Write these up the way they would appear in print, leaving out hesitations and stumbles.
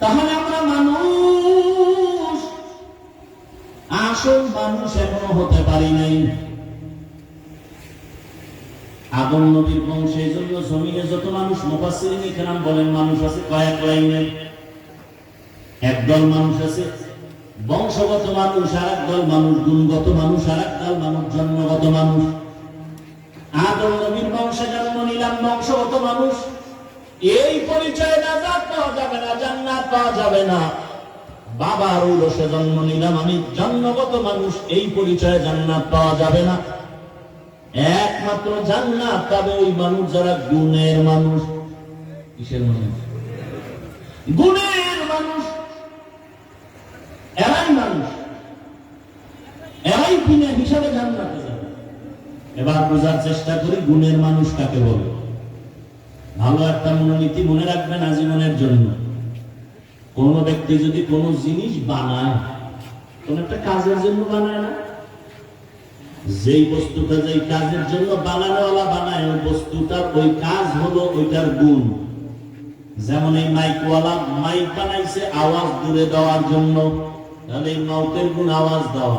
তাহলে আমরা মানুষ, আসল মানুষ এখনো হতে পারি নাই। আদম নবীর বংশের জন্য জমিনে যত মানুষ, মুফাসসিরিনে কেরাম বলেন মানুষ আছে কয়েক লাইনের। একদল মানুষ আছে বংশগত মানুষ, আর একদল মানুষ গুণগত মানুষ, আর একদল মানুষ জন্মগত মানুষ। আদম নবীর বংশে জন্ম নিলাম, বংশগত মানুষ। এই পরিচয়ে নাজাত পাওয়া যাবে না, জান্নাত পাওয়া যাবে না। বাবার ঔরসে জন্ম নিলাম আমি, জন্মগত মানুষ, এই পরিচয়ে জান্নাত পাওয়া যাবে না। একমাত্র জান্নাত পাবে ওই মানুষ যারা গুণের মানুষ। কিসের মানুষ? গুণের মানুষ। এরাই মানুষ, এরাই বিনা হিসাবে জান্নাতে যাবে। এবার বোঝার চেষ্টা করি গুণের মানুষ কাকে বলে। ভালো একটা মনোনীতি মনে রাখবেন আজীবনের জন্য। কোন ব্যক্তি যদি কোনো জিনিস বানায়, কোন একটা কাজের জন্য বানায় না, যেই বস্তুটা যেই কাজের জন্য বানানোওয়ালা বানায়, ওই বস্তুটার ওই কাজ হলো ওইটার গুণ। যেমন এই মাইকওয়ালা মাইক বানাইছে আওয়াজ দূরে দেওয়ার জন্য, তাহলে এই মাইকের গুণ আওয়াজ দেওয়া।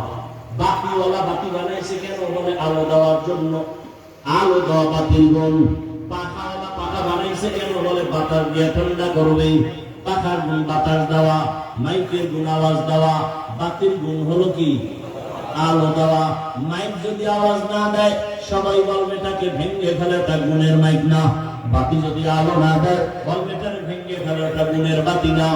বাতিওয়ালা বাতি বানাইছে কেন? বলে আলো দেওয়ার জন্য, আলো দেওয়া বাতির গুণ। পাখাওয়ালা পাখা বানাইছে কেন? বলে বাতাস দিয়ে ঠান্ডা করবে, পাখার গুণ বাতাস দেওয়া। মাইকের গুণ আওয়াজ দেওয়া, বাতির গুণ হলো কি? আলো দেওয়া। মাইক যদি আওয়াজ না দেয় সবাই বলবে এটাকে ভেঙে ফেলে, এটা গুণের মাইক না। বাতি যদি আলো না দেয় বলবে এটাকে ভেঙে ফেলে, এটা গুণের বাতি না।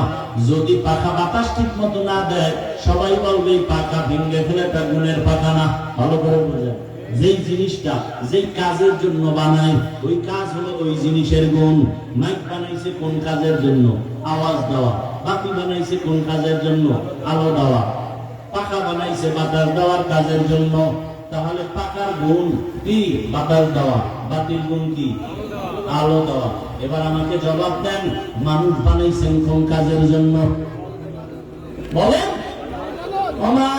যদি পাখা বাতাস ঠিক মতো না দেয় সবাই বলবে পাখা ভেঙে ফেলে, এটা গুণের পাখা না। ভালো করে বোঝেন, যেই জিনিসটা যেই কাজের জন্য বানায় ওই কাজ হলো ওই জিনিসের গুণ। মাইক বানাইছে কোন কাজের জন্য? আওয়াজ দেওয়া। বাতি বানাইছে কোন কাজের জন্য? আলো দেওয়া। পাখা বানাইছে বাতাস দেওয়ার কাজের জন্য। তাহলে পাখার গুণ কি? বাতাস দেওয়া। বাতির গুণ কি? আলো দেওয়া। এবার আমাকে জবাব দেন, মানুষ বানাইছেন কোন কাজের জন্য? বলেন। ওমা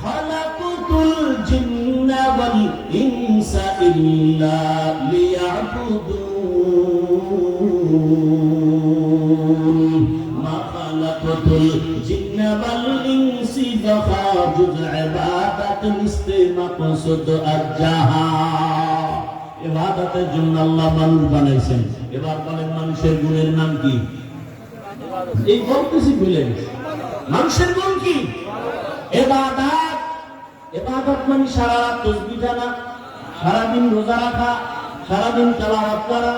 খালাকুতুল জিন্না ওয়াল ইনসা ইল্লা লিয়াবুদুন। মা খালাকুতুল জিন্না ওয়াল ইনসি ফাজুজ ইবাদাতুল ইস্তিমাকসুদ আজ্জাহা। ইবাদতের জন্য আল্লাহ মানুষ বানাইছেন। এবার বলেন মানুষের গুণের নাম কি? এই বলতেছি বলেন, মানুষের গুণ কি? ইবাদত। ইবাদত মানে সারা রাত তাসবিহ জানা, সারাদিন রোজা রাখা, সারাদিন তেলাওয়াত করা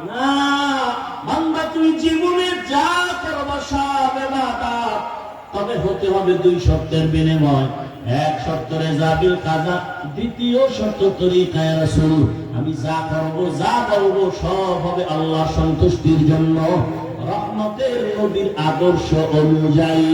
না। বান্দা তুমি জীবনে যা করবা সব ইবাদত, তবে হতে হবে দুই শর্তের বিনিময়। এক শর্ত রেজাবিল কাজা, দ্বিতীয় শর্ত তরিকায়ে রাসূল। আমি যা করব যা বলবো সব হবে আল্লাহ সন্তুষ্টির জন্য, রহমতের নবীর আদর্শ অনুযায়ী।